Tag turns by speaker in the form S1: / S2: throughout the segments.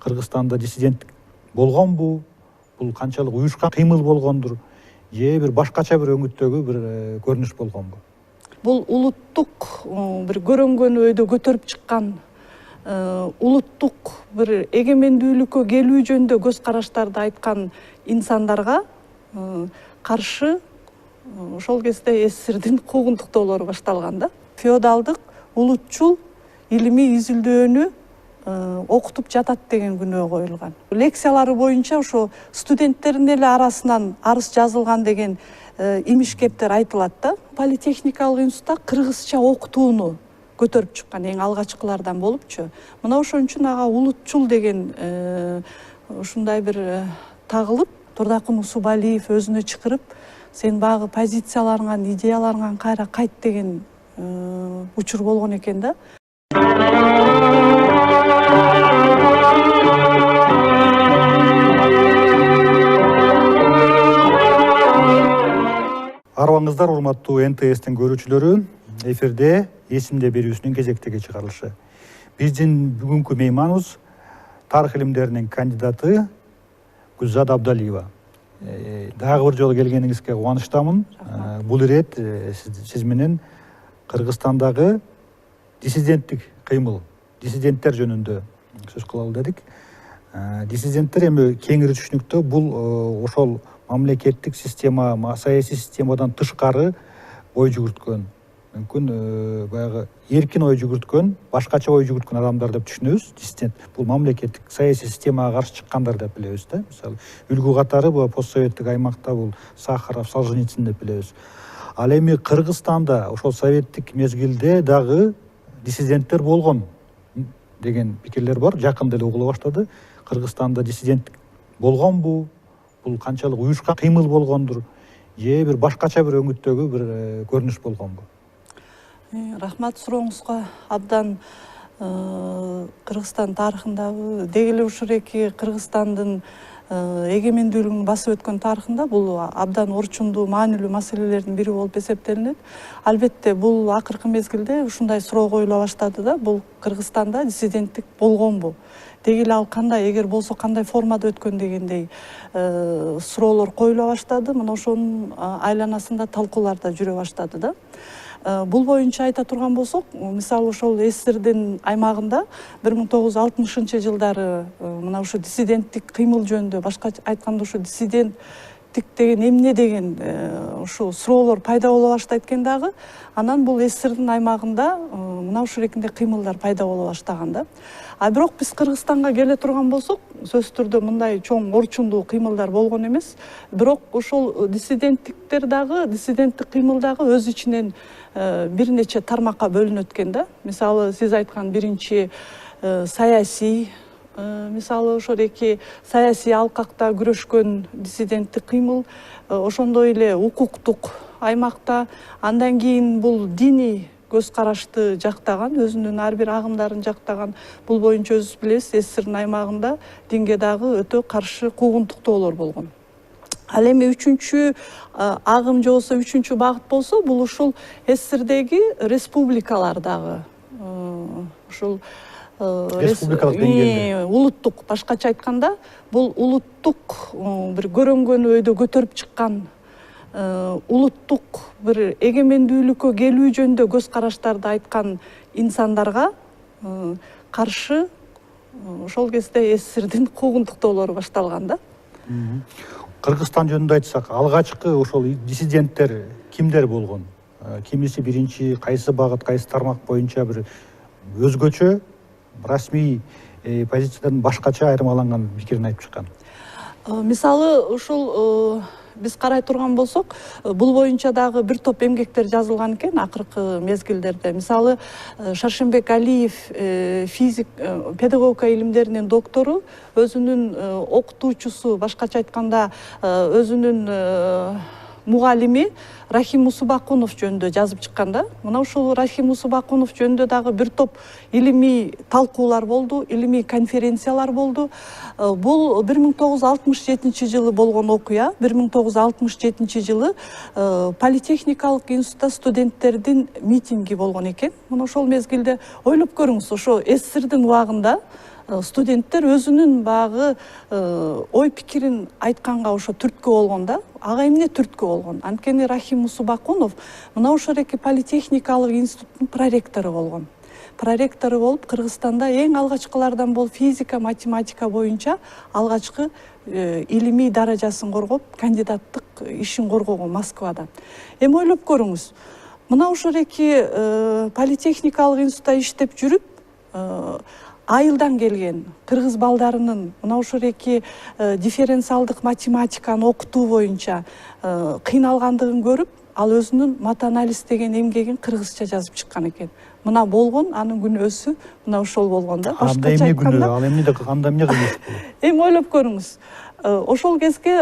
S1: Кыргызстанда диссидент болгонбу? Бул канчалык уюшкан кыймыл болгондур? Же бир башкача бир өңүттөгү бир көрүнүш болгонбу?
S2: Бул улуттук бир көрөнгөн өйдө көтөрүп чыккан улуттук бир эгемендүүлүккө келүү жөнүндө көз караштарды айткан инсандарга каршы ошол кезде СССРдин куугунтуктоолору башталган да. Феодалдык улутчул илимий изилдөөнү окутуп жатат деген күнөө коюлган. Лекциялары боюнча ошо студенттердин эле арасынан арыз жазылган деген имишкептер айтылат да. Политехникалык институтта кыргызча окутууну көтөрүп чыккан эң алгачкылардан болупчу. Мына ошон үчүн ага улутчул деген ушундай бир тагылып, Турдакын Усубалиев өзүнө чакырып, сен багы позицияларыңан, идеяларыңан кайра кайт деген учур болгон экен да.
S1: Арбаңыздар, урматтуу НТС-тин көрүүчүлөрү, эфирде эсимде берүүсүнүн кезектеги чыгарылышы. Биздин бүгүнкү мейманыбыз тарых илимдеринин кандидаты Гүлзат Абдалиева. Дагы бир жолу келгениңизге кубанычтамын. Бул ирет сиз менен Кыргызстандагы диссиденттик кыймыл, диссиденттер жөнүндө сөз кылалы дедик. Диссиденттер эми кеңири түшүнүктө бул ошол мамлекеттик система, саясий системадан тышкары ой жүгүрткөн, мүмкүн баягы эркин ой жүгүрткөн, башкача ой жүгүрткөн адамдар деп түшүнөбүз. Диссидент бул мамлекеттик саясий системага каршы чыккандар деп билебиз да. Мисалы, үлгү катары бул постсоветтик аймакта бул Сахаров, Солженицын деп билебиз. Ал эми Кыргызстанда ошол советтик мезгилде дагы диссиденттер болгон деген пикирлер бар. Жакында эле угула баштады. Кыргызстанда диссидент болгонбу? Бул канчалык уюшкан кыймыл болгондур? Же бир башкача бир өңүттөгү бир көрүнүш болгонбу?
S2: Рахмат сурооңузга. Абдан Кыргызстан тарыхындагы деги эле ушул эки Кыргызстандын эгемендүүлүгүн басып өткөн тарыхында бул абдан орчундуу, маанилүү маселелердин бири болуп эсептелинет. Албетте бул акыркы мезгилде ушундай суроо коюла баштады да, бул Кыргызстанда диссиденттик болгонбу? Деги эле ал кандай, эгер болсо кандай формада өткөн дегендей суроолор коюла баштады. Мына ошонун айланасында талкуулар да жүрө баштады да. Бул боюнча айта турган болсок, мисалы ошол СССРдин аймагында 1960 жылдары мына ушу диссиденттик кыймыл жөнүндө, башкача айтканда ушу диссиденттик деген эмне деген ушу суроолор пайда боло баштайт экен дагы. Анан бул СССРдин аймагында мына ушул эркиндей кыймылдар пайда боло баштаган да. А бирок биз Кыргызстанга келе турган болсок, сөзсүз түрдө мындай чоң орчундуу кыймылдар болгон эмес. Бирок ошол диссиденттиктер дагы, диссиденттик кыймыл дагы өз ичинен бир нече тармакка бөлүнөт экен да. Мисалы, сиз айткан биринчи саясий, мисалы ошол эки саясий алкакта күрөшкөн диссиденттик кыймыл, ошондой эле укуктук аймакта, андан кийин бул диний көз карашты жактаган, өзүнүн ар бир агымдарын жактаган. Бул боюнча өзүңүз билесиз, СССРдин аймагында динге дагы өтө каршы куугунтуктоолор болгон. Ал эми үчүнчү агым же болсо үчүнчү багыт болсо, бул ушул СССРдеги республикалар дагы ушул
S1: республикалык деңгээлде
S2: улуттук, башкача айтканда, бул улуттук бир көрөнгөн өйдө көтөрүп чыккан улуттук бир эгемендүүлүккө келүү жөнүндө көз караштарды айткан инсандарга каршы ошол кезде СССРдин куугунтуктоолору башталган да.
S1: Кыргызстан жөнүндө айтсак, алгачкы ошол диссиденттер кимдер болгон? Кимиси биринчи, кайсы багыт, кайсы тармак боюнча бир өзгөчө, расмий позициядан башкача айырмаланган пикирин айтып чыккан?
S2: Мисалы, ушул биз карай турган болсок, бул боюнча дагы бир топ эмгектер жазылган экен акыркы мезгилдерде. Мисалы, Шаршембек Алиев, физик, педагогика илимдеринин доктору, өзүнүн окутуучусу, башкача айтканда, өзүнүн мугалими Рахим Мусубакунов жөнүндө жазып чыккан да. Мына ушул Рахим Мусубакунов жөнүндө дагы бир топ илимий талкуулар болду, илимий конференциялар болду. Бул 1967 жылы болгон окуя. 1967 жылы Политехникалык институтта студенттердин митинги болгон экен. Мына ошол мезгилде ойлоп көрүңүз, ошо СССРдин убагында студенттер өзүнүн багы ой пикирин айтканга ошо түрткү болгон да. Ага эмне түрткү болгон? Анткени Рахим Мусубакунов мына ошол эки Политехникалык институттун проректору болгон. Проректору болуп, Кыргызстанда эң алгачкылардан болуп, физика, математика боюнча алгачкы илимий даражасын коргоп, кандидаттык ишин коргогон Москвада. Эми ойлоп көрүңүз. Мына ошол эки Политехникалык институтта иштеп жүрүп, айылдан келген кыргыз балдарынын мына ошол эки дифференциалдык математиканы окутуу боюнча кыйналгандыгын көрүп, ал өзүнүн матанализ деген эмгегин кыргызча жазып чыккан экен. Мына болгон, анын күнөөсү мына ошол болгон да.
S1: Башкача айтканда, ал эмне кылмыш бул?
S2: Эми ойлоп көрүңүз. Ошол кезге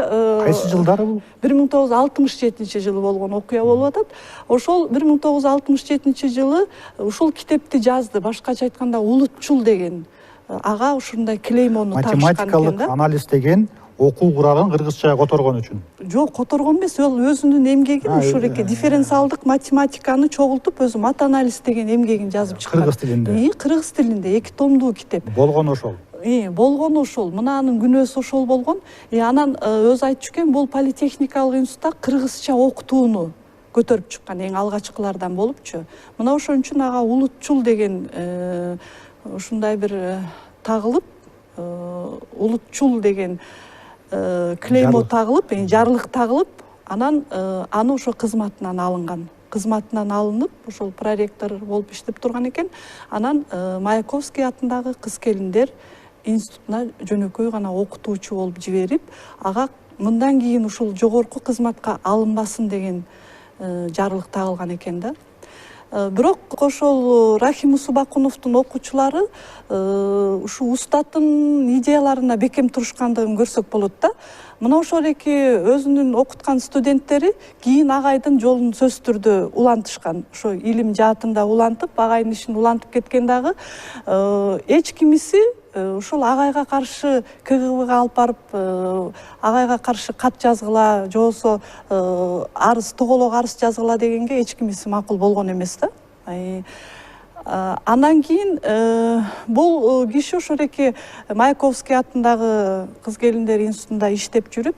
S1: кайсы жылдары бул?
S2: 1967 жылы болгон окуя болуп атат. Ошол 1967 жылы ушул китепти жазды. Башкача айтканда улутчул деген. Ага ушундай клеймону тапшырган экен да.
S1: Математикалык анализ деген окуу куралын кыргызчага которгон үчүн.
S2: Жок, которгон эмес, ал өзүнүн эмгегин ушул эки дифференциалдык математиканы чогултуп, өзү матанализ деген эмгегин жазып чыккан.
S1: Кыргыз тилинде.
S2: Кыргыз тилинде 2 томдуу китеп.
S1: Болгон ошол.
S2: Болгон ошол. Мына анын күнөөсү ошол болгон. Анан өзү айтчу экен, бул Политехникалык институтта кыргызча окутууну көтөрүп чыккан эң алгачкылардан болупчу. Мына ошон үчүн ага улутчул деген ушундай бир тагылып, улутчул деген клеймо тагылып, жарлык тагылып, анан аны ошо кызматынан алынган. Кызматынан алынып, ошол проректор болуп иштеп турган экен. Анан Маяковский атындагы кыз келиндер институтуна жөнөкөй гана окутуучу болуп жиберип, ага мындан кийин ушул жогорку кызматка алынбасын деген жарлык тагылган экен да. Бирок ошол Рахим Мусубакуновдун окуучулары ушу устаттын идеяларына бекем турушкандыгын көрсөк болот да. Мына ошол эки өзүнүн окуткан студенттери кийин агайдын жолун сөзсүз түрдө улантышкан. Ошо илим жаатында улантып, агайдын ишин улантып кеткен дагы эч кимиси ошол агайга каршы КГБга алып барып, агайга каршы кат жазгыла, же болбосо арыз, тоголок арыз жазгыла дегенге эч кимиси макул болгон эмес да. Андан кийин бул киши ошол эки Маяковский атындагы кыз келиндер институтунда иштеп жүрүп,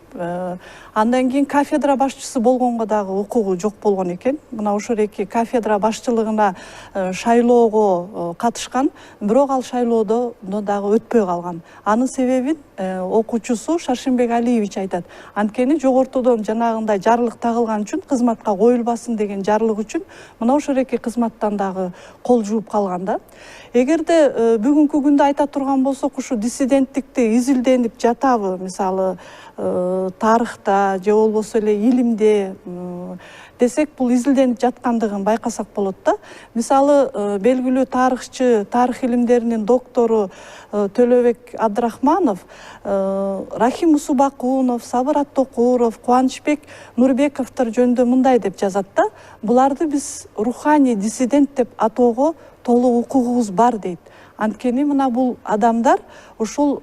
S2: андан кийин кафедра башчысы болгонго дагы укугу жок болгон экен. Мына ошол эки кафедра башчылыгына шайлоого катышкан, бирок ал шайлоодо дагы өтпөй калган. Анын себебин окуучусу Шаршенбек Алиевич айтат. Анткени жогортодон жанагындай жарлык тагылган үчүн, кызматка коюлбасын деген жарлык үчүн мына ошол эки кызматтан дагы кол жууп калган да. Эгерде бүгүнкү күндө айта турган болсок, ушу диссиденттикти изилденип жатабы, мисалы тарыхта же болбосо эле илимде десек, бул изилденип жаткандыгын байкасак болот да. Мисалы белгилүү тарыхчы, тарых илимдеринин доктору Төлөбек Абдрахманов, Рахим Мусубакунов, Сабыр Аттокуров, Кубанычбек Нурбековдор жөнүндө мындай деп жазат да. Буларды биз руханий диссидент деп атоого толук укугубуз бар дейт. Анткени мына бул адамдар ошол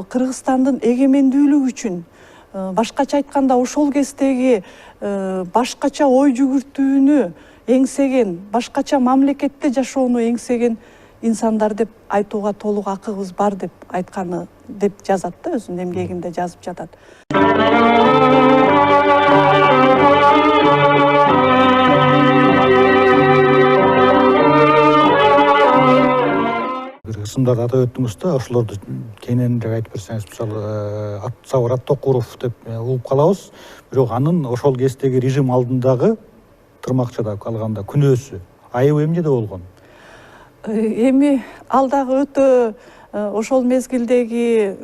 S2: Кыргызстандын эгемендүүлүгү үчүн, башкача айтканда ошол кездеги башкача ой жүгүртүүнү эңсеген, башкача мамлекетте жашоону эңсеген инсандар деп айтууга толук акыбыз бар деп айтканы деп жазат да, өзүнүн эмгегинде жазып жатат.
S1: Кыргызстанда атап өттүңүз да, ошолорду кененирээк айтып берсеңиз, мисалы Сабыр Аттокуров деп угуп калабыз, бирок анын ошол кездеги режим алдындагы тырмакчада калганда күнөөсү, айыбы эмнеде болгон?
S2: Эми ал дагы өтө ошол мезгилдеги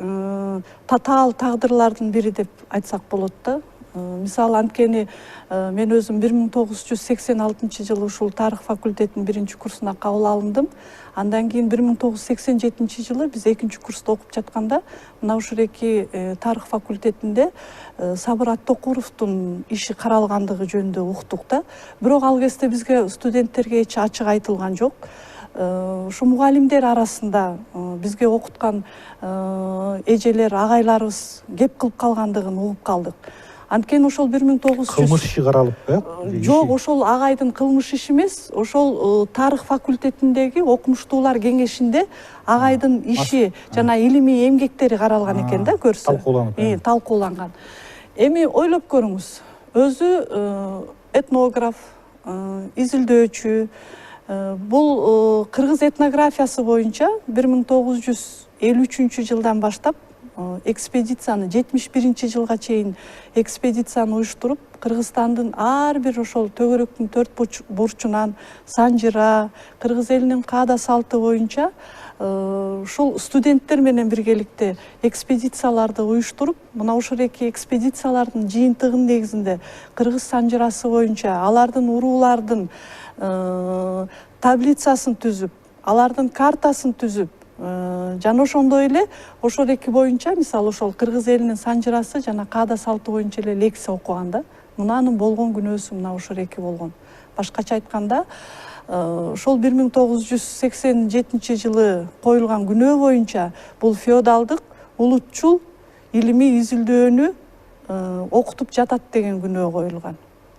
S2: татаал тагдырлардын бири деп айтсак болот да. Мисалы анткени мен өзүм 1986 ушул тарых факультетинин 1-курсуна кабыл алындым. Андан кийин 1987 биз 2-курста окуп жатканда мына ушуреки тарых факультетинде Сабыр Аттокуровдун иши каралгандыгы жөнүндө уктук да. Бирок ал кезде бизге студенттерге эч ачык айтылган жок. Ушу мугалимдер арасында бизге окуткан эжелер, агайларыбыз кеп кылып калгандыгын угуп калдык. Анткени ошол 1900
S1: кылмыш иши каралып
S2: жок, ошол агайдын кылмыш иши эмес, ошол тарых факультетиндеги окумуштуулар кеңешинде агайдын иши жана илимий эмгектери каралган экен да, көрсө. Талкууланган. Эми ойлоп көрүңүз, өзү этнограф, изилдөөчү, бул кыргыз этнографиясы боюнча 1953 жылдан баштап экспедицияны 71-жылга чейин экспедицияны уюштуруп, Кыргызстандын ар бир ошол төгөрөктүн 4 бурчунан санжыра, кыргыз элинин каада салты боюнча ушул студенттер менен биргеликте экспедицияларды уюштуруп, мына ушуреки экспедициялардын жыйынтыгынын негизинде кыргыз санжырасы боюнча алардын уруулардын таблицасын түзүп, алардын картасын түзүп, жана ошондой эле ошол эки боюнча, мисалы ошол кыргыз элинин санжырасы жана каада салты боюнча эле лекция окуган да. Мунанын болгон күнөөсү мына ошол эки болгон. Башкача айтканда, ошол 1987 жылы коюлган күнөө боюнча бул феодалдык, улутчул илимий изилдөөнү окутуп жатат деген күнөө коюлган.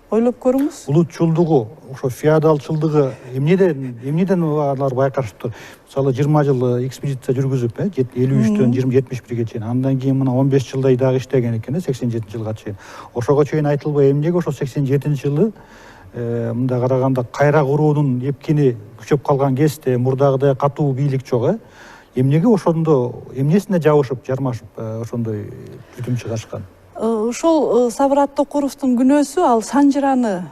S2: Ойлоп көрүңүз.
S1: Улутчулдугу, ошо феодалчылдыгы эмнеден алар байкашыптыр? Мисалы 20 жыл экспедиция жүргүзүп, 53-төн 20-71-ге чейин. Андан кийин мына 15 жылдай дагы иштеген экен, 87-жылга чейин. Ошого чейин айтылбай эмнеге ошо 87-жылы мында караганда кайра куруунун эпкини күчөп калган кезде мурдагыдай катуу бийлик жок, эмнеге ошондо эмнесине жабышып, жармашып ошондой түтүм чыгашкан?
S2: Ошол Сабыр Аттокуровдун күнөөсү ал санжыраны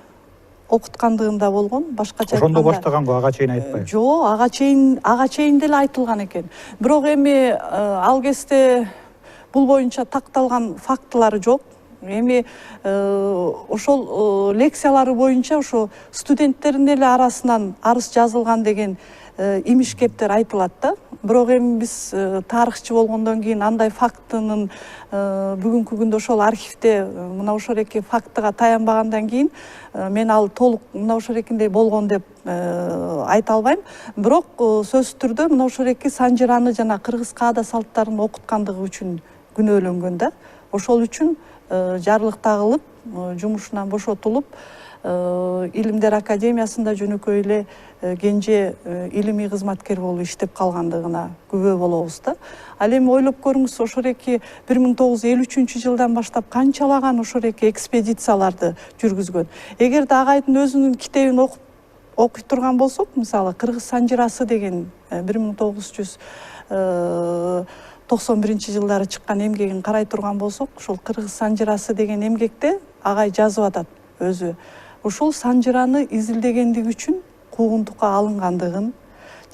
S2: окуткандыгында болгон. Башкача айтканда
S1: ошондо баштаганго, ага чейин айтпай.
S2: Жок, ага чейин деле айтылган экен. Бирок эми ал кезде бул боюнча такталган фактылар жок. Эми ошол лекциялары боюнча ошо студенттердин эле арасынан арыз жазылган деген имиш-кептер айтылат да. Бирок эми биз тарыхчы болгондон кийин андай фактынын бүгүнкү күндө ошол архивде мына ошол эки фактыга таянбагандан кийин мен ал толук мына ошол экиндей болгон деп айта албайм. Бирок сөзсүз түрдө мына ошол эки санжыраны жана кыргыз каада салттарын окуткандыгы үчүн күнөөлөнгөн да. Ошол үчүн жарлык тагылып, жумушунан бошотулуп, Илимдер академиясында жөнөкөй эле кенже илимий кызматкер болуп иштеп калгандыгына күбө болобуз да. Ал эми ойлоп көрүңүз, ошол эки 1953 жылдан баштап канчалаган ошол эки экспедицияларды жүргүзгөн. Эгерде агайдын өзүнүн китебин окуй турган болсок, мисалы Кыргыз санжырасы деген 1991 жылдары чыккан эмгегин карай турган болсок, ошол Кыргыз санжырасы деген эмгекте агай жазып атат өзү. Ошол санжыраны изилдегендиги үчүн куугунтукка алынгандыгын,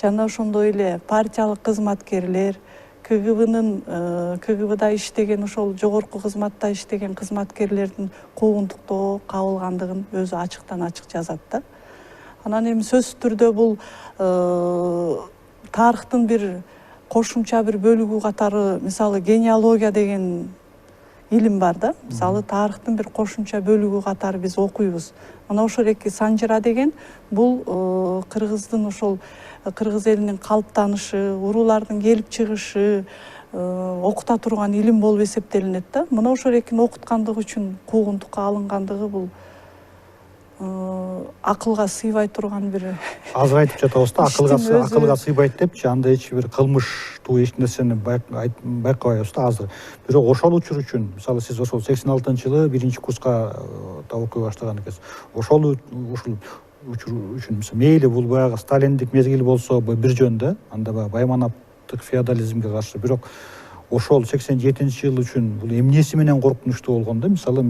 S2: жана ошондой эле партиялык кызматкерлер, КГБда иштеген, ошол жогорку кызматта иштеген кызматкерлердин куугунтуктоо кабылгандыгын өзү ачыктан ачык жазат да. Анан эми сөзсүз түрдө бул тарыхтын бир кошумча бир бөлүгү катары, мисалы генеалогия деген илим бар да. Мисалы тарыхтын бир кошумча бөлүгү катары биз окуйбуз. Мына ошол эки санжыра деген бул кыргыздын ошол кыргыз элинин калыптанышы, уруулардын келип чыгышы окута турган илим болуп эсептелинет да. Мына ошол экини окуткандыгы үчүн куугунтукка алынгандыгы бул акылга сыйбай турган бир
S1: Азыр айтып жатабыз да, акылга сыйбайт депчи, анда эч бир кылмыштуу эч нерсени байкабайбыз да азыр. Бирок ошол учур үчүн, мисалы сиз ошол 86-жылы 1-курска окуй баштаган экенсиз. Ошол учур үчүн мейли бул баягы сталиндик мезгил болсо бир жөн да, анда байманаптык феодализмге каршы. Бирок ошол 87-жыл үчүн бул эмнеси менен коркунучтуу болгон да. Мисалы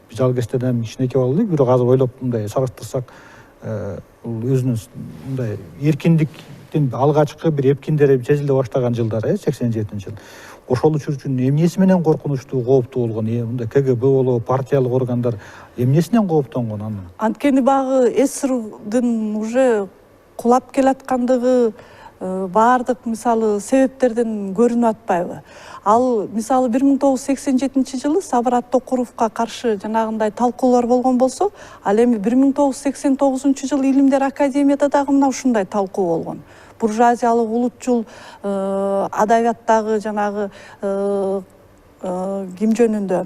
S1: биз ал кезден кичинекей болдук, бирок азыр ойлоп мындай салыштырсак, бул өзүнүн мындай эркиндиктин алгачкы бир эпкиндери сезиле баштаган жылдар, 87-жыл. ошол үчүн эмнеси менен коркунучтуу, кооптуу болгон? Мындай КГБ болобу, партиялык органдар эмнесинен кооптонгон анын?
S2: Анткени багы СССРдин уже кулап келаткандыгы баардык мисалы себептерден көрүнүп атпайбы? Ал мисалы 1987 жылы Сабыр Аттокуровго каршы жанагындай талкуулар болгон болсо, ал эми 1989 жылы Илимдер Академияда дагы мына ушундай талкуу болгон. Буржуазиялык улутчул адабияттагы жанагы ким жөнүндө?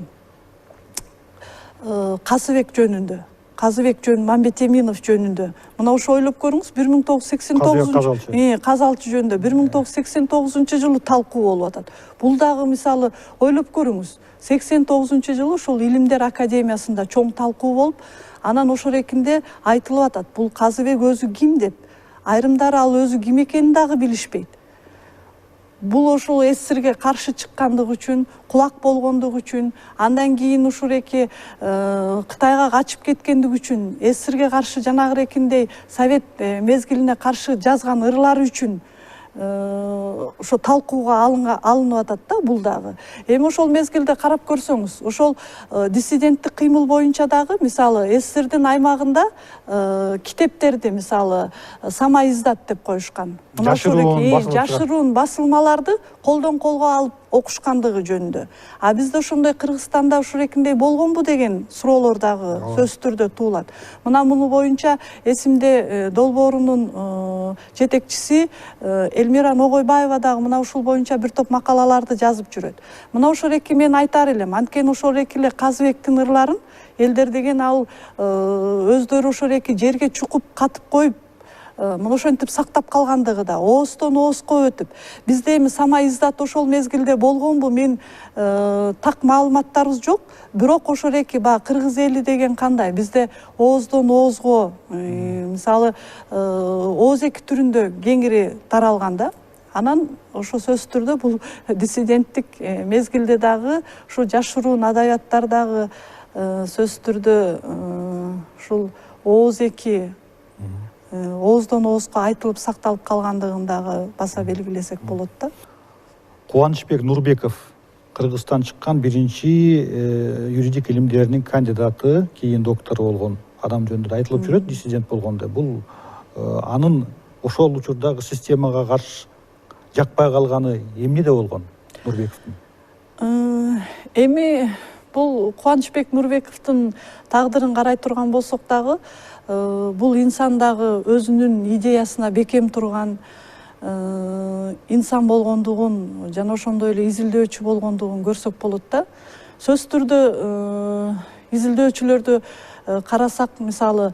S2: Казыбек жөнүндө. Мамбет Эминов жөнүндө. Мына ошо ойлоп көрүңүз, 1989 казалчы жөнүндө 1989 жылы талкуу болуп атат. Бул дагы мисалы ойлоп көрүңүз. 89 жылы ошол Илимдер Академиясында чоң талкуу болуп, анан ошол экинде айтылып атат. Бул Казыбек өзү ким деп. Айрымдары ал өзү ким экенин дагы билишпейт. Бул ошол СССРге каршы чыккандыгы үчүн, кулак болгондугу үчүн, андан кийин ушул эки Кытайга качып кеткендиги үчүн, СССРге каршы жанагырекиндей Совет мезгилине каршы жазган ырлары үчүн ошо талкууга алынып атат да бул дагы. Эми ошол мезгилде карап көрсөңүз, ошол диссиденттик кыймыл боюнча дагы мисалы СССРдин аймагында китептерди мисалы самоиздат деп коюшкан. Жашыруун басылмаларды колдон колго алып окушкандыгы жөнүндө. А бизде ошондой Кыргызстанда ушурекиндей болгонбу деген суроолор дагы сөзсүз түрдө туулат. Мына муну боюнча эсимде долбоорунун жетекчиси Элмира Ногойбаева дагы мына ушул боюнча бир топ макалаларды жазып жүрөт. Мына ошол эки мен айтар элем, анткени ошол эки эле Казыбектин ырларын элдер деген ал өздөрү ошол эки жерге чукуп катып коюп мына ошентип сактап калгандыгы да ооздон оозго өтүп. Бизде эми самоиздат ошол мезгилде болгонбу, мен так маалыматтарыбыз жок. Бирок ошол эки кыргыз эли деген кандай? Бизде ооздон оозго мисалы ооз эки түрүндө кеңири таралган да. Анан ошо сөзсүз түрдө бул диссиденттик мезгилде дагы ушу жашыруун адабияттар дагы сөзсүз түрдө ушул ооз эки ооздон оозго айтылып сакталып калгандыгын дагы баса белгилесек болот да.
S1: Кубанычбек Нурбеков Кыргызстан чыккан биринчи юридик илимдеринин кандидаты, кийин доктору болгон адам жөнүндө айтылып жүрөт, диссидент болгондо. Бул анын ошол учурдагы системага каршы жакпай калганы эмнеде болгон Нурбековдун?
S2: Эми бул Кубанычбек Нурбековдун тагдырын карай турган болсок дагы, бул инсан дагы өзүнүн идеясына бекем турган инсан болгондугун жана ошондой эле изилдөөчү болгондугун көрсөк болот да. Сөзсүз түрдө изилдөөчүлөрдү карасак, мисалы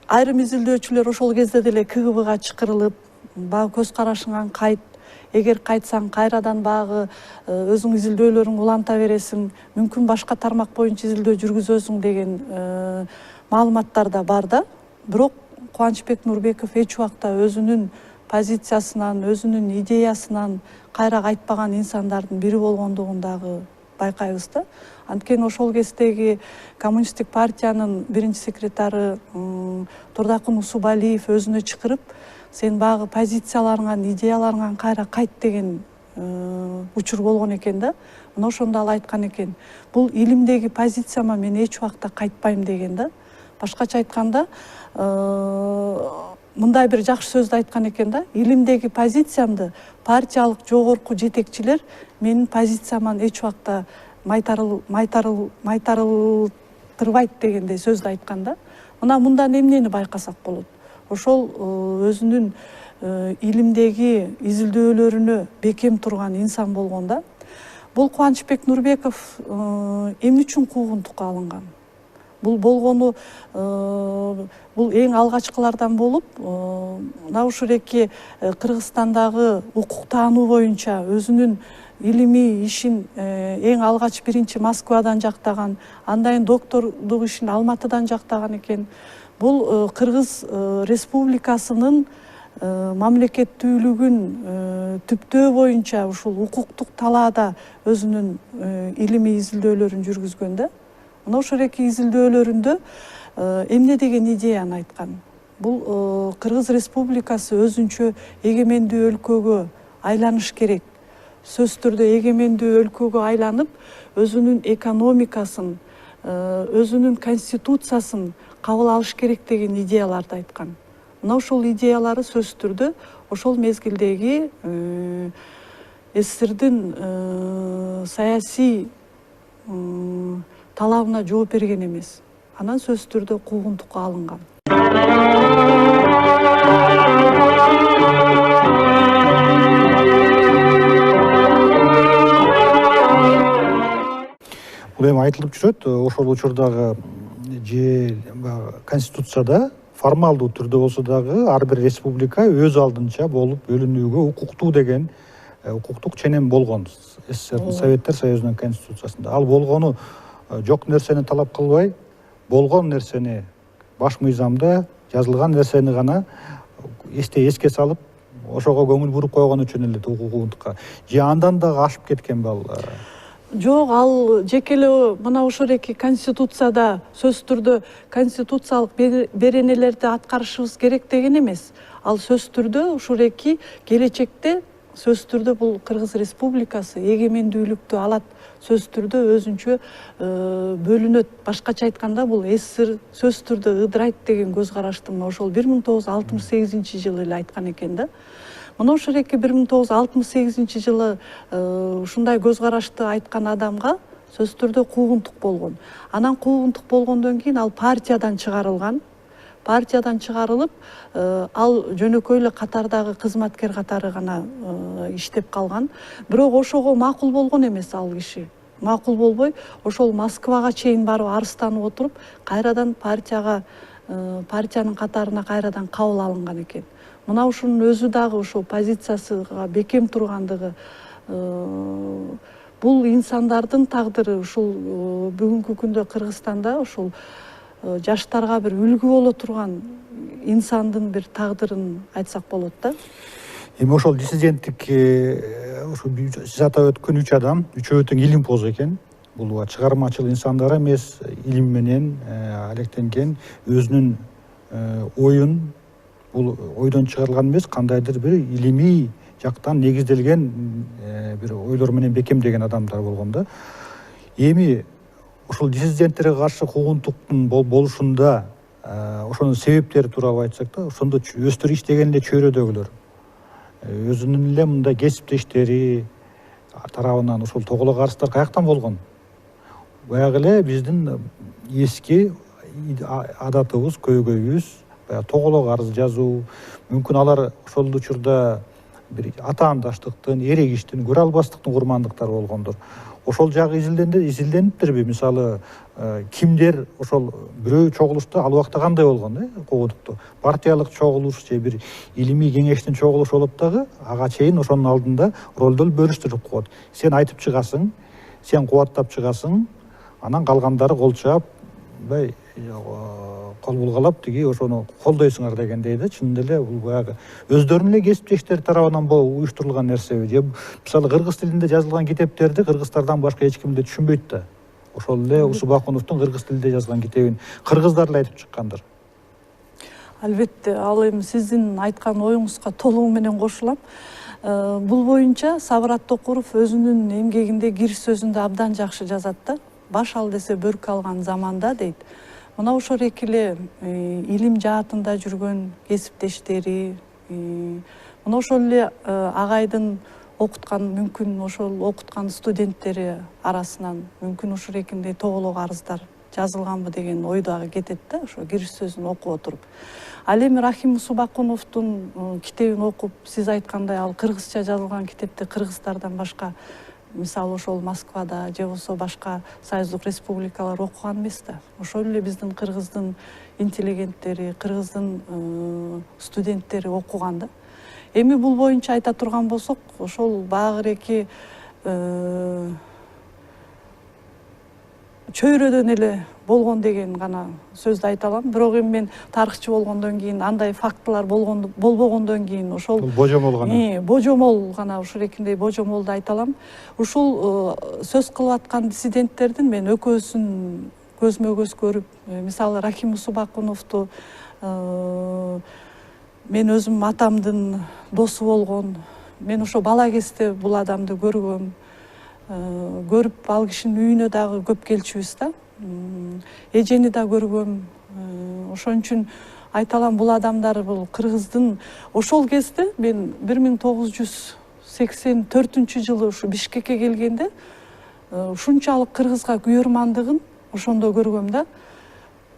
S2: айрым изилдөөчүлөр ошол кезде деле КГБга чакырылып, багы көз карашыңан кайт, эгер кайтсаң кайрадан багы өзүң изилдөөлөрүңдү уланта бересиң, мүмкүн башка тармак боюнча изилдөө жүргүзөсүң деген маалыматтар да бар да. Бирок Кубанычбек Нурбеков эч убакта өзүнүн позициясынан, өзүнүн идеясынан кайра кайтпаган инсандардын бири болгондугун дагы байкайбыз да. Анткени ошол кездеги коммунисттик партиянын биринчи секретары Турдакын Усубалиев өзүнө чакырып, сен багы позицияларыңан, идеяларыңан кайра кайт деген учур болгон экен да. Мына ошондо ал айткан экен, бул илимдеги позицияма мен эч убакта кайтпайм деген да. Башкача айтканда, мындай бир жакшы сөздү айткан экен да, илимдеги позициямды партиялык жогорку жетекчилер менин позицияман эч убакта майтарылтырбайт дегендей сөздү айткан да. Мына мындан эмнени байкасак болот? Ошол өзүнүн илимдеги изилдөөлөрүнө бекем турган инсан болгондо, бул Кубанычбек Нурбеков эмне үчүн куугунтукка алынган? Бул болгону бул эң алгачкылардан болуп, мына ушул эки Кыргызстандагы укук таануу боюнча өзүнүн илимий ишин эң алгач биринчи Москвадан жактаган, андан кийин доктордук ишин Алматыдан жактаган экен. Бул Кыргыз Республикасынын мамлекеттүүлүгүн түптөө боюнча ушул укуктук талаада өзүнүн илимий изилдөөлөрүн жүргүзгөн да. Мына ошол эки изилдөөлөрүндө эмне деген идеяны айткан? Бул Кыргыз Республикасы өзүнчө эгемендүү өлкөгө айланыш керек. сөзсүз түрдө эгемендүү өлкөгө айланып, өзүнүн экономикасын, өзүнүн конституциясын кабыл алыш керек деген идеяларды айткан. Мына ошол идеялары сөзсүз түрдө ошол мезгилдеги СССРдин саясий талабына жооп берген эмес. Анан сөзсүз түрдө куугунтукка алынган.
S1: Бул эми айтылып жүрөт, ошол учурдагы же конституцияда формалдуу түрдө болсо дагы ар бир республика өз алдынча болуп бөлүнүүгө укуктуу деген укуктук ченем болгон СССРдин Советтер Союзунун конституциясында. Ал болгону жок нерсени талап кылбай, болгон нерсени баш мыйзамда жазылган нерсени гана эске салып, ошого көңүл буруп койгон үчүн эле укугунтукка. Же андан дагы ашып кеткенби ал?
S2: Жок, ал жеке эле мына ошол эки конституцияда сөзсүз түрдө конституциялык беренелерди аткарышыбыз керек деген эмес. Ал сөзсүз түрдө ушул эки келечекте сөзсүз түрдө бул Кыргыз Республикасы эгемендүүлүктү алат, сөзсүз түрдө өзүнчө бөлүнөт. Башкача айтканда бул СССР сөзсүз түрдө ыдырайт деген көз карашты ошол 1968-жылы эле айткан экен да. Мына ошол эки 1968-жылы ушундай көз карашты айткан адамга сөзсүз түрдө куугунтук болгон. Анан куугунтук болгондон кийин ал партиядан чыгарылган. Партиядан чыгарылып, ал жөнөкөй эле катардагы кызматкер катары гана иштеп калган. Бирок ошого макул болгон эмес ал киши. Макул болбой, ошол Москвага чейин барып арызданып отуруп, кайрадан партиянын катарына кайрадан кабыл алынган экен. Мына ушунун өзү дагы ошол позициясыга бекем тургандыгы, бул инсандардын тагдыры ушул бүгүнкү күндө Кыргызстанда ошол жаштарга бир үлгү боло турган инсандын бир тагдырын айтсак болот да.
S1: Эми ошол диссиденттик ошо сиз атап өткөн 3 адам, үчөө тең илимпоз экен. Бул чыгармачыл инсандар эмес, илим менен алектенген, өзүнүн оюн бул ойдон чыгарылган эмес, кандайдыр бир илимий жактан негизделген бир ойлор менен бекемдеген адамдар болгон да. Эми ушул диссиденттерге каршы куугунтуктун болушунда ошонун себептери тууралуу айтсак да, ошондо өздөрү иштеген эле чөйрөдөгүлөр, өзүнүн эле мындай кесиптештери тарабынан ушул тоголок арыздар каяктан болгон? Баягы эле биздин эски адатыбыз, көйгөйүбүз, баягы тоголок арыз жазуу, мүмкүн алар ошол учурда бир атаандаштыктын, эрегиштин, көрө албастыктын курмандыктары болгондур. Ошол жагы изилдениптирби? Мисалы, кимдер ошол бирөө чогулушта ал убакта кандай болгон, куугунтукту? Партиялык чогулуш же бир илимий кеңештин чогулушу болуп дагы, ага чейин ошонун алдында ролдор бөлүштүрүп коет. Сен айтып чыгасың, сен кубаттап чыгасың, анан калгандары кол чаап, кол булгалап тиги ошону колдойсуңар дегендей да. Чынында эле бул баягы өздөрүнүн эле кесиптештери тарабынан уюштурулган нерсеби? Же мисалы кыргыз тилинде жазылган китептерди кыргыздардан башка эч ким да түшүнбөйт да. Ошол эле Усубакуновдун кыргыз тилинде жазган китебин кыргыздар эле айтып чыккандыр.
S2: Албетте, ал эми сиздин айткан оюңузга толугу менен кошулам. Бул боюнча Сабырат Токуров өзүнүн эмгегинде кириш сөзүндө абдан жакшы жазат да. Баш ал десе бөркү алган заманда дейт. Мына ошол эки эле илим жаатында жүргөн кесиптештери, мына ошол эле агайдын окуткан, мүмкүн ошол окуткан студенттери арасынан мүмкүн ушул экиндей тоголок арыздар жазылганбы деген ой дагы кетет да, ошо кириш сөзүн окуп отуруп. Ал эми Рахим Усубакуновдун китебин окуп, сиз айткандай ал кыргызча жазылган китепти кыргыздардан башка, мисалы ошол Москвада же болбосо башка союздук республикалар окуган эмес да. Ошол эле биздин кыргыздын интеллигенттери, кыргыздын студенттери окуган да. Эми бул боюнча айта турган болсок, ошол багыреки чөйрөдөн эле болгон деген гана сөздү айта алам. Бирок эми мен тарыхчы болгондон кийин, андай фактылар болбогондон кийин ошол
S1: божомол гана.
S2: Божомол гана, ушул экиндей божомолду айта алам. Ушул сөз кылып аткан диссиденттердин мен экөөсүн көзмө көз көрүп, мисалы Рахим Усубакуновду мен өзүм атамдын досу болгон, мен ошо бала кезде бул адамды көргөм, көрүп ал кишинин үйүнө дагы көп келчүбүз да. Эжени да көргөм. Ошон үчүн айта алам, бул адамдар бул Кыргыздын ошол кезде мен 1984-жылы ушу Бишкекке келгенде ушунчалык кыргызга күйөрмандыгын ошондо көргөм да.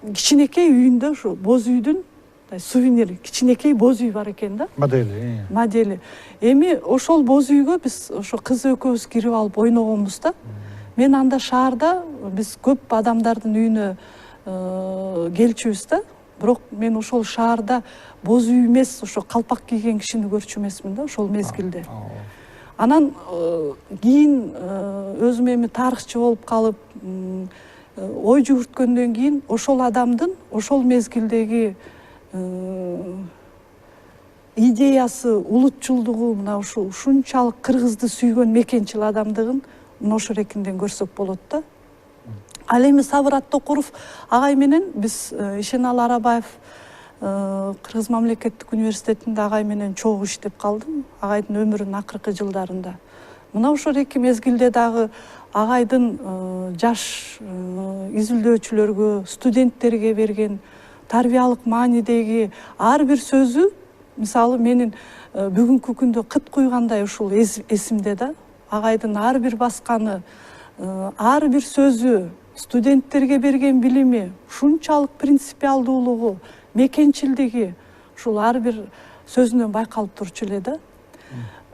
S2: Кичинекей үйүндө ушу боз үйдүн сувенир, кичинекей боз үй бар экен да. Модели. Эми ошол боз үйгө биз ошо кыз экөөбүз кирип алып ойногонбуз да. Мен анда шаарда биз көп адамдардын үйүнө келчүбүз да. Бирок мен ошол шаарда боз үй эмес, ошо калпак кийген кишини көрчү эмесмин да ошол мезгилде. Анан кийин өзүм эми тарыхчы болуп калып, ой жүгүрткөндөн кийин ошол адамдын ошол мезгилдеги идеясы, улутчулдугу, мына ушунчалык кыргызды сүйгөн мекенчил адамдыгын мына ошол эркинден көрсөк болот да. Ал эми Сабыр Аттокуров агай менен биз Ишеналы Арабаев Кыргыз мамлекеттик университетинде агай менен чогуу иштеп калдым, агайдын өмүрүнүн акыркы жылдарында. Мына ошол эки мезгилде дагы агайдын жаш изилдөөчүлөргө, студенттерге берген тарбиялык маанидеги ар бир сөзү, мисалы менин бүгүнкү күндө кыт куйгандай ушул эсимде да. Агайдын ар бир басканы, ар бир сөзү, студенттерге берген билими, ушунчалык принципиалдуулугу, мекенчилдиги ушул ар бир сөзүнөн байкалып турчу эле да.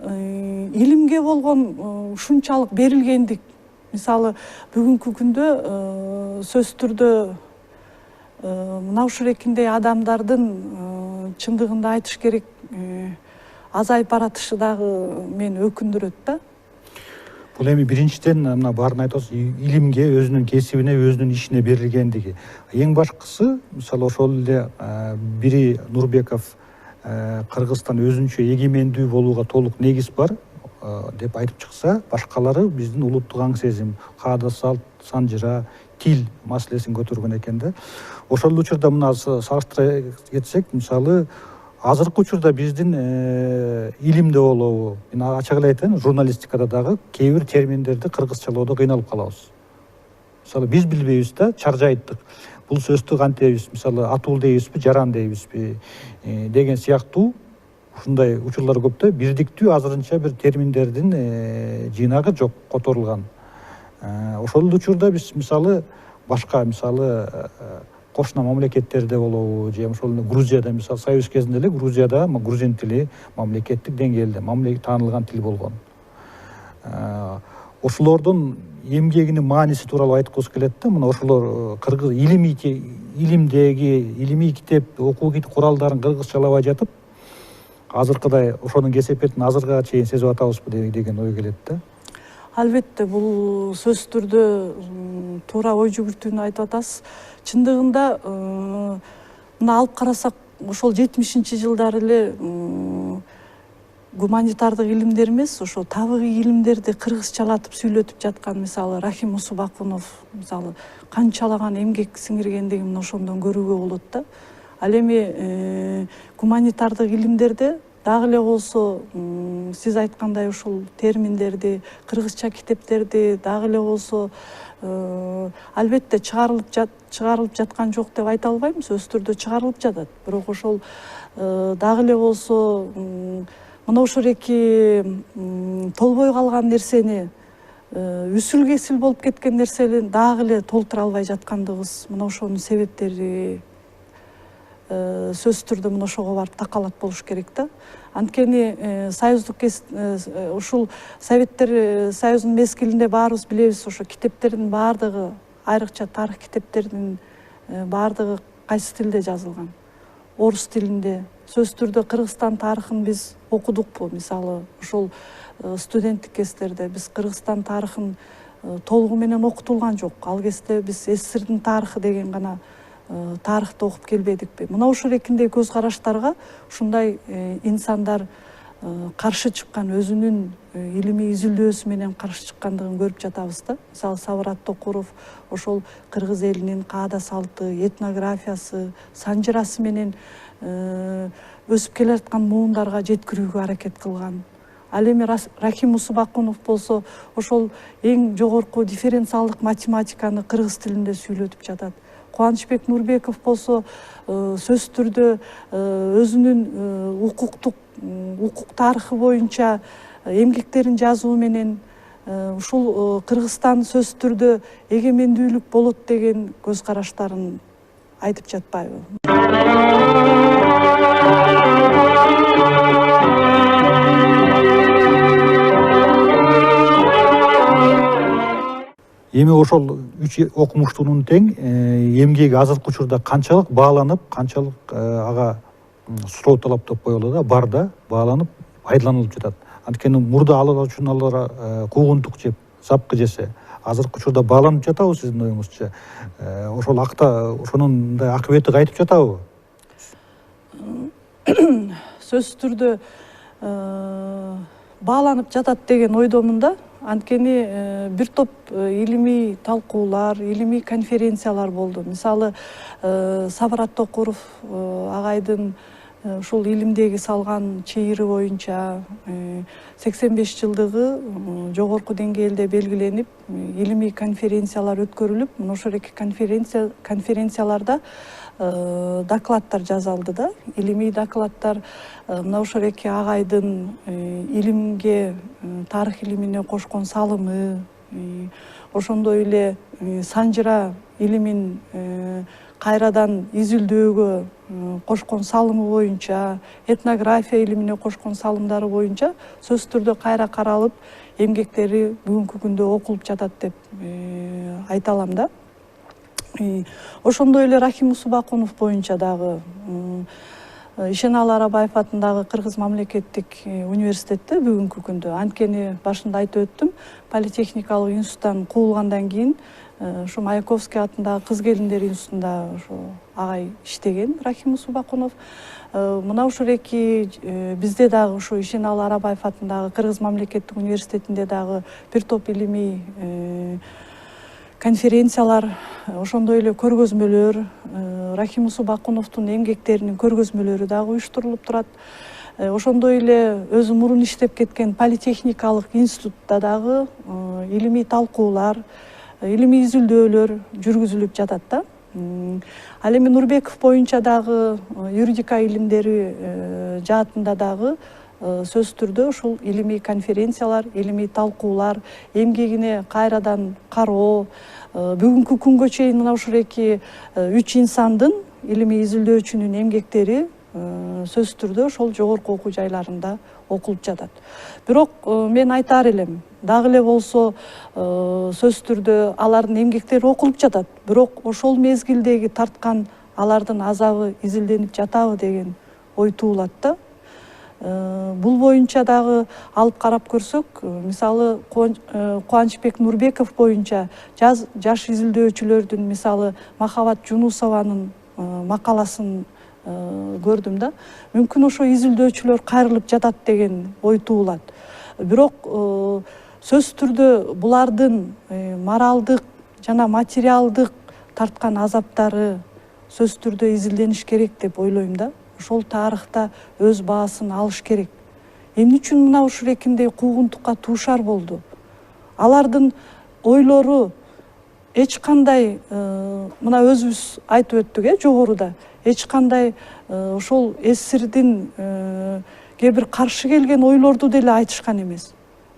S2: Илимге болгон ушунчалык берилгендик, мисалы бүгүнкү күндө сөзсүз түрдө мына ушул эркиндей адамдардын чындыгында айтыш керек азайып баратышы дагы мени өкүндүрөт да.
S1: Бул эми биринчиден мына баарын айтабыз, илимге, өзүнүн кесибине, өзүнүн ишине берилгендиги. Эң башкысы, мисалы ошол эле бири Нурбеков Кыргызстан өзүнчө эгемендүү болууга толук негиз бар деп айтып чыкса, башкалары биздин улуттук аң сезим, каада салт, санжыра, тил маселесин көтөргөн экен да. Ошол учурда мына салыштыра кетсек, мисалы азыркы учурда биздин илимде болобу, мен ачык эле айтайын, журналистикада дагы кээ бир терминдерди кыргызчалоодо кыйналып калабыз. Мисалы биз билбейбиз да, чаржайттык. Бул сөздү кантебиз, мисалы атул дейбизби, жаран дейбизби деген сыяктуу ушундай учурлар көп да. Бирдиктүү азырынча бир терминдердин жыйнагы жок, которулган. Ошол учурда биз мисалы башка, мисалы кошуна мамлекеттерде болобу, же ошол Грузияда, мисалы Союз кезинде эле Грузияда грузин тили мамлекеттик деңгээлде таанылган тил болгон. Ошолордун эмгегинин мааниси тууралуу айткыбыз келет да. Мына ошолор кыргыз илимдеги илимий китеп, окуу куралдарын кыргызчалабай жатып, азыркыдай ошонун кесепетин азыркыга чейин сезип атабызбы деген ой келет да.
S2: Албетте, бул сөзсүз түрдө туура ой жүгүртүүнү айтып атасыз. Чындыгында мына алып карасак, ошол 70-жылдары эле гуманитардык илимдер эмес, ошо табигый илимдерди кыргызчалатып сүйлөтүп жаткан, мисалы Рахим Усубакунов, мисалы канчалаган эмгек сиңиргендигин мына ошондон көрүүгө болот да. Ал эми гуманитардык илимдерде дагы эле болсо сиз айткандай ушул терминдерди, кыргызча китептерди дагы эле болсо албетте чыгарылып жаткан жок деп айта албайм, сөзсүз түрдө чыгарылып жатат. Бирок ошол дагы эле болсо мына ошол эки толбой калган нерсени, үсүл кесил болуп кеткен нерсени дагы эле толтура албай жаткандыгыбыз, мына ошонун себептери сөзсүз түрдө мына ошого барып такалат болуш керек да. Анткени союздук ушул Советтер Союзунун мезгилинде баарыбыз билебиз, ошо китептердин баардыгы, айрыкча тарых китептеринин баардыгы кайсы тилде жазылган? Орус тилинде. Сөзсүз түрдө Кыргызстан тарыхын биз окудукпу? Мисалы, ошол студенттик кездерде биз Кыргызстан тарыхын толугу менен окутулган жок. Ал кезде биз СССРдин тарыхы деген гана тарыхты окуп келбедикпи? Мына ошол эркиндей көз караштарга ушундай инсандар каршы чыккан, өзүнүн илимий изилдөөсү менен каршы чыккандыгын көрүп жатабыз да. Мисалы Сабыр Аттокуров ошол кыргыз элинин каада салты, этнографиясы, санжырасы менен өсүп келе жаткан муундарга жеткирүүгө аракет кылган. Ал эми Рахим Усубакунов болсо ошол эң жогорку дифференциалдык математиканы кыргыз тилинде сүйлөтүп жатат. Кубанычбек Нурбеков болсо сөзсүз түрдө өзүнүн укук тарыхы боюнча эмгектерин жазуу менен ушул Кыргызстан сөзсүз түрдө эгемендүүлүк болот деген көз караштарын айтып жатпайбы?
S1: Эми ошол 3 окумуштуунун тең эмгеги азыркы учурда канчалык бааланып, канчалык ага суроо талаптап коюлат да, бар да, бааланып пайдаланылып жатат. Анткени мурда алар үчүн алар куугунтук жеп, запкы жесе, азыркы учурда бааланып жатабы сиздин оюңузча? Ошол ошонун мындай акыбети кайтып жатабы?
S2: Сөзсүз түрдө бааланып жатат деген ойдомун да. Анткени бир топ илимий талкуулар, илимий конференциялар болду. Мисалы, Сабырат Токуров агайдын ушул илимдеги салган чейири боюнча 85 жылдыгы жогорку деңгээлде белгиленип, илимий конференциялар өткөрүлүп, мына ошол эки конференцияларда докладдар жазылды да. Илимий докладдар мына ошол эки агайдын илимге, тарых илимине кошкон салымы, ошондой эле санжыра илимин кайрадан изилдөөгө кошкон салымы боюнча, этнография илимине кошкон салымдары боюнча сөзсүз түрдө кайра каралып, эмгектери бүгүнкү күндө окулуп жатат деп айта алам да. Ошондой эле Рахим Усубакунов боюнча дагы Ишеналы Арабаев атындагы Кыргыз мамлекеттик университетте бүгүнкү күндө, анткени башында айтып өттүм, политехникалык институттан куулгандан кийин ушу Маяковский атындагы Кыз келиндер институтунда ошо агай иштеген Рахим Усубакунов. Мына ушул эки бизде дагы ушу Ишеналы Арабаев атындагы Кыргыз мамлекеттик университетинде дагы бир топ илимий конференциялар, ошондой эле көргөзмөлөр, Рахим Усубакуновдун эмгектеринин көргөзмөлөрү дагы уюштурулуп турат. Ошондой эле өзү мурун иштеп кеткен политехникалык институтта дагы илимий талкуулар, илимий изилдөөлөр жүргүзүлүп жатат да. Ал эми Нурбеков боюнча дагы юридика илимдери жаатында дагы сөзсүз түрдө ушул илимий конференциялар, илимий талкуулар, эмгегине кайрадан кароо, бүгүнкү күнгө чейин мына ушул эки 3 инсандын, илимий изилдөөчүнүн эмгектери сөзсүз түрдө ошол жогорку окуу жайларында окулуп жатат. Бирок мен айтаар элем, дагы эле болсо сөзсүз түрдө алардын эмгектери окулуп жатат, бирок ошол мезгилдеги тарткан алардын азабы изилденип жатабы деген ой туулат да. Бул боюнча дагы алып карап көрсөк, мисалы Кубанычбек Нурбеков боюнча жаш изилдөөчүлөрдүн, мисалы Махабат Жунусованын макаласын көрдүм да. Мүмкүн ошо изилдөөчүлөр кайрылып жатат деген ой туулат. Бирок сөзсүз түрдө булардын моралдык жана материалдык тарткан азаптары сөзсүз түрдө изилдениш керек деп ойлойм да. Ошол тарыхта өз баасын алыш керек. Эмне үчүн мына ушул экиндей куугунтукка туушар болду? Алардын ойлору эч кандай, мына өзүбүз айтып өттүк, жогоруда, эч кандай ошол эсирдин кээ бир каршы келген ойлорду деле айтышкан эмес.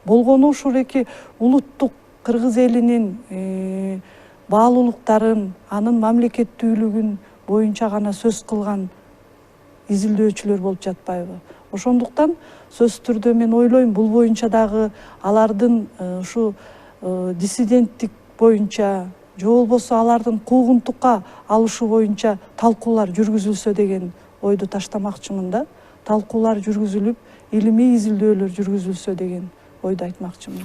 S2: Болгону ушул эки улуттук кыргыз элинин баалуулуктарын, анын мамлекеттүүлүгүн боюнча гана сөз кылган изилдөөчүлөр болуп жатпайбы? Ошондуктан сөзсүз түрдө мен ойлойм, бул боюнча дагы алардын ушу диссиденттик боюнча же болбосо алардын куугунтукка алышы боюнча талкуулар жүргүзүлсө деген ойду таштамакчымын да. Талкуулар жүргүзүлүп, илимий изилдөөлөр жүргүзүлсө деген ойду айтмакчымын.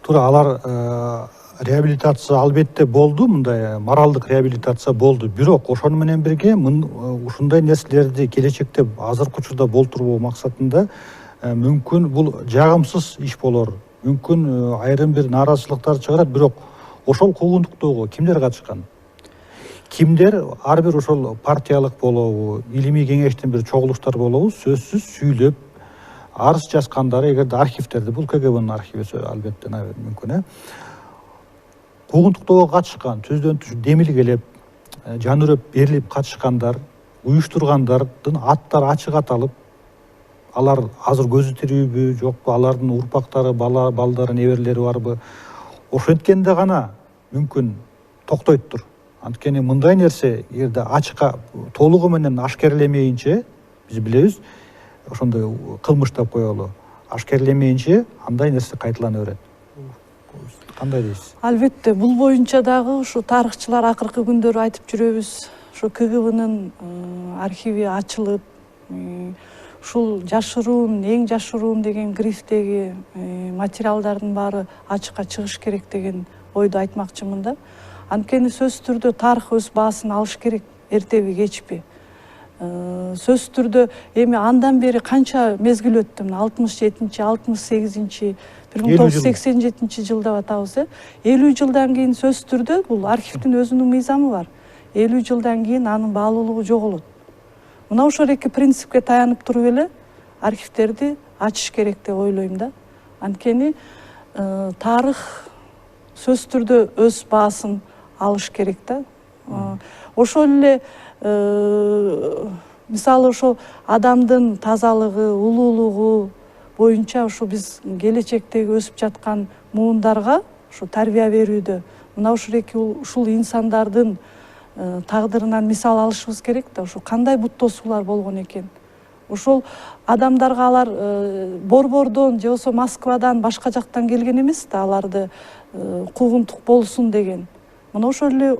S1: Туура, алар реабилитация албетте болду, мындай моралдык реабилитация болду. Бирок ошону менен бирге ушундай нерселерди келечекте азыркы учурда болтуруу максатында мүмкүн бул жагымсыз иш болор. Мүмкүн айрым бир нааразычылыктар чыгарат, бирок ошол куугунтуктоого кимдер катышкан? Кимдер ар бир ошол партиялык болобу, илимий кеңештин бир чогулуштар болобу, сөзсүз сүйлөп, арыз жазгандары эгерде архивтерди, бул КГБнын архиви албетте мүмкүн куугунтуктоого катышкан, сөздөн түшүп демилгелеп, жан үрөп берилип катышкандар, уюштургандардын аттары ачык аталып, алар азыр көзү тирүүбү, жокпу, алардын урпактары, балдары, неберелери барбы, ошенткенде гана мүмкүн токтойтур. Анткени мындай нерсе эгерде ачыкка толугу менен ашкерлемейинче, биз билебиз, ошондой кылмыш деп коелу, ашкерлемейинче андай нерсе кайталана берет. Кандай дейсиз?
S2: Албетте, бул боюнча дагы ушу тарыхчылар акыркы күндөрү айтып жүрөбүз. Ушу КГБнын архиви ачылып, ушул жашыруун, эң жашыруун деген грифтеги материалдардын баары ачыкка чыгыш керек деген ойду айтмакчымын да. Анткени сөзсүз түрдө тарых өз баасын алыш керек, эртеби кечпи. Сөзсүз түрдө эми андан бери канча мезгил өттү? 67-чи, 68-чи, 1987 жылда атабыз, 50 жылдан кийин сөзсүз түрдө бул архивдин өзүнүн мыйзамы бар. 50 жылдан кийин анын баалуулугу жоголот. Мына ошол эки принципке таянып туруп эле архивтерди ачыш керек деп ойлойм да. Анткени тарых сөзсүз түрдө өз баасын алыш керек да. Ошол эле мисалы ошо адамдын тазалыгы, улуулугу боюнча ушу биз келечектеги өсүп жаткан муундарга ушу тарбия берүүдө мына ушул инсандардын тагдырынан мисал алышыбыз керек да. Ушу кандай буттосуулар болгон экен. Ошол адамдарга алар Борбордон же болбосо Москвадан башка жактан келген эмес да, аларды куугунтук болсун деген. Мына ошол эле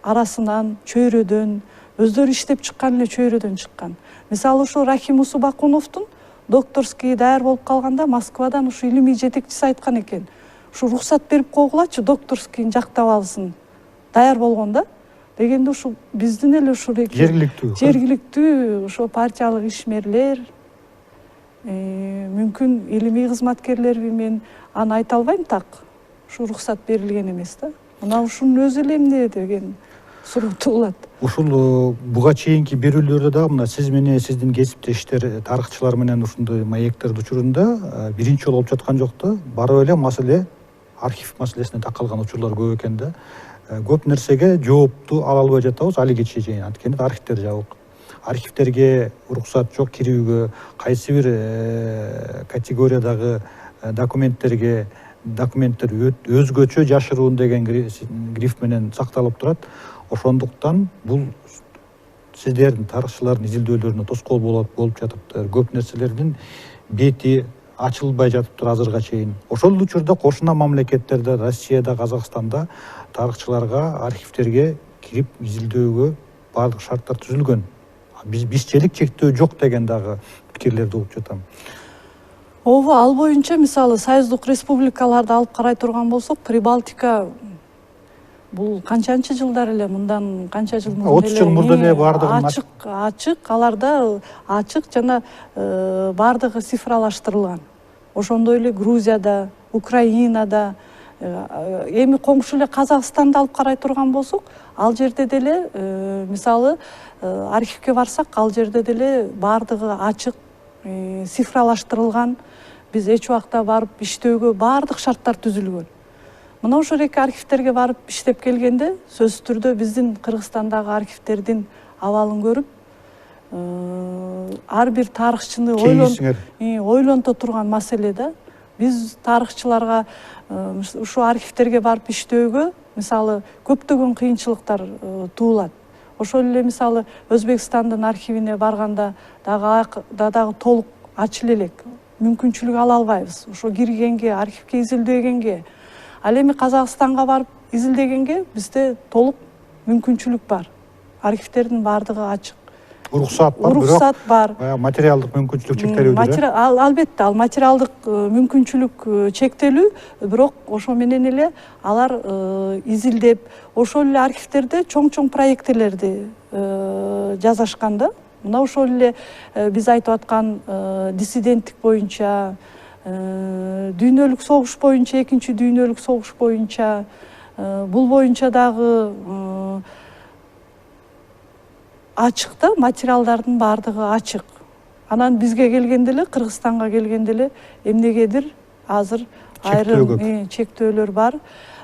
S2: арасынан, чөйрөдөн, өздөрү иштеп чыккан эле чөйрөдөн чыккан. Мисалы ушу Рахим Усубакуновдун докторский даяр болуп калганда Москвадан ушу илимий жетекчиси айткан экен. Ушу уруксат берип койгулачы, докторскийин жактап алсын. Даяр болгон да. Дегенде ушу биздин эле ушул жергиликтүү ошо партиялык ишмерлер, мүмкүн илимий кызматкерлерби, мен аны айта албайм так. Ушу уруксат берилген эмес да. Мына ушунун өзү эле эмне деген суроо туулат.
S1: Ушул буга чейинки берүүлөрдө дагы мына сиз менен сиздин кесиптештер, тарыхчылар менен ушундай маектерди учурунда биринчи жолу болуп жаткан жок да. Барып эле маселе архив маселесине такалган учурлар көп экен да. Көп нерсеге жоопту ала албай жатабыз алиге чейин. Анткени архивтер жабык. Архивтерге уруксат жок кирүүгө, кайсы бир категориядагы документтер өзгөчө жашыруун деген гриф менен сакталып турат. Ошондуктан бул сиздердин тарыхчылардын изилдөөлөрүнө тоскоол болуп жатыптыр. Көп нерселердин бети ачылбай жатыптыр азырга чейин. Ошол учурда кошуна мамлекеттерде, Россияда, Казакстанда тарыхчыларга, архивтерге кирип изилдөөгө баардык шарттар түзүлгөн. Бизчелик чектөө жок деген дагы пикирлерди угуп жатам.
S2: Ооба, ал боюнча мисалы союздук республикаларды алып карай турган болсок, Прибалтика бул канчанчы жылдар эле, мындан канча жыл мурун
S1: 30 жыл мурда эле баардыгын
S2: ачык, аларда ачык жана баардыгы цифралаштырылган. Ошондой эле Грузияда, Украинада, эми коңшу эле Казакстанды алып карай турган болсок, ал жерде деле мисалы архивке барсак, ал жерде деле баардыгы ачык, цифралаштырылган. Биз эч убакта барып иштөөгө баардык шарттар түзүлгөн. Мына ошол эки архивтерге барып иштеп келгенде, сөзсүз түрдө биздин Кыргызстандагы архивтердин абалын көрүп, ар бир тарыхчыны ойлонто турган маселе да. Биз тарыхчыларга ушу архивтерге барып иштөөгө мисалы көптөгөн кыйынчылыктар туулат. Ошол эле мисалы Өзбекстандын архивине барганда дагы толук ачыла элек. Мүмкүнчүлүк ала албайбыз. Ошо киргенге, архивке изилдегенге. Ал эми Казакстанга барып изилдегенге бизде толук мүмкүнчүлүк бар. Архивтердин баардыгы ачык.
S1: Уруксат бар. Материалдык мүмкүнчүлүк чектелүүдө.
S2: Албетте, ал материалдык мүмкүнчүлүк чектелүү, бирок ошо менен эле алар изилдеп, ошол эле архивтерде чоң проектилерди жасашкан да. Мына ошол эле биз айтып аткан диссиденттик боюнча, дүйнөлүк согуш боюнча, экинчи дүйнөлүк согуш боюнча, бул боюнча дагы ачык да, материалдардын баардыгы ачык. Анан бизге келгенде эле, Кыргызстанга келгенде эле эмнегедир азыр айрым чектөөлөр бар.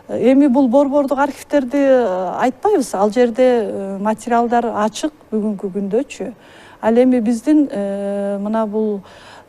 S2: Эми бул борбордук архивдерди айтпайбыз, ал жерде материалдар ачык бүгүнкү күндөчү. Ал эми биздин мына бул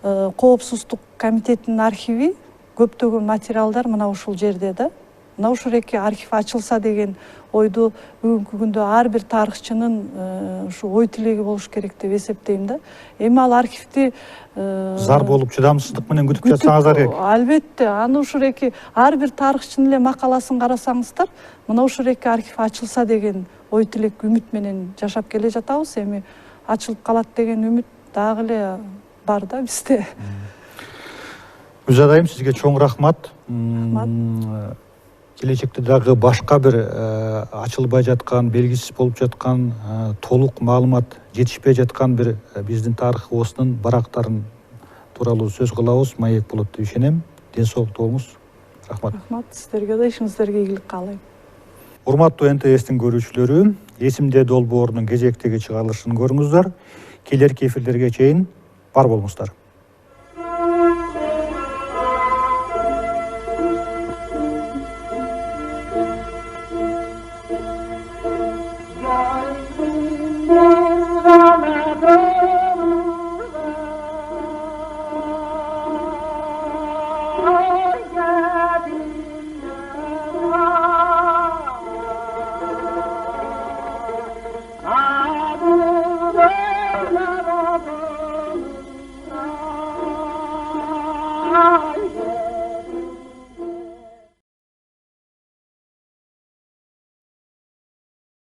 S2: коопсуздук комитетинин архиви көптөгөн материалдар мына ушул жерде да. Мына ушул эки архив ачылса деген ойду бүгүнкү күндө ар бир тарыхчынын ушу ой тилеги болуш керек деп эсептейм да. Эми ал архивди
S1: зар болуп чыдамсыздык менен күтүп жатсаңыздар керек.
S2: Албетте, аны ушул эки ар бир тарыхчынын эле макаласын карасаңыздар, мына ушул эки архив ачылса деген ой тилек, үмүт менен жашап келе жатабыз. Эми ачылып калат деген үмүт дагы эле бар да бизде.
S1: Гүлзат айым, сизге чоң рахмат. Келечекте дагы башка бир ачылбай жаткан, белгисиз болуп жаткан, толук маалымат жетишпей жаткан бир биздин тарыхыбыздын барактарын тууралуу сөз кылабыз, маек болот деп ишенем. Ден соолукта болуңуз. Рахмат.
S2: Рахмат, сиздерге да ишиңиздерге ийгилик каалайм.
S1: Урматтуу НТСтин көрүүчүлөрү, эсимде долбоорунун кезектеги чыгарылышын көрүңүздөр. Келерки эфирлерге чейин бар болуңуздар.
S3: Ah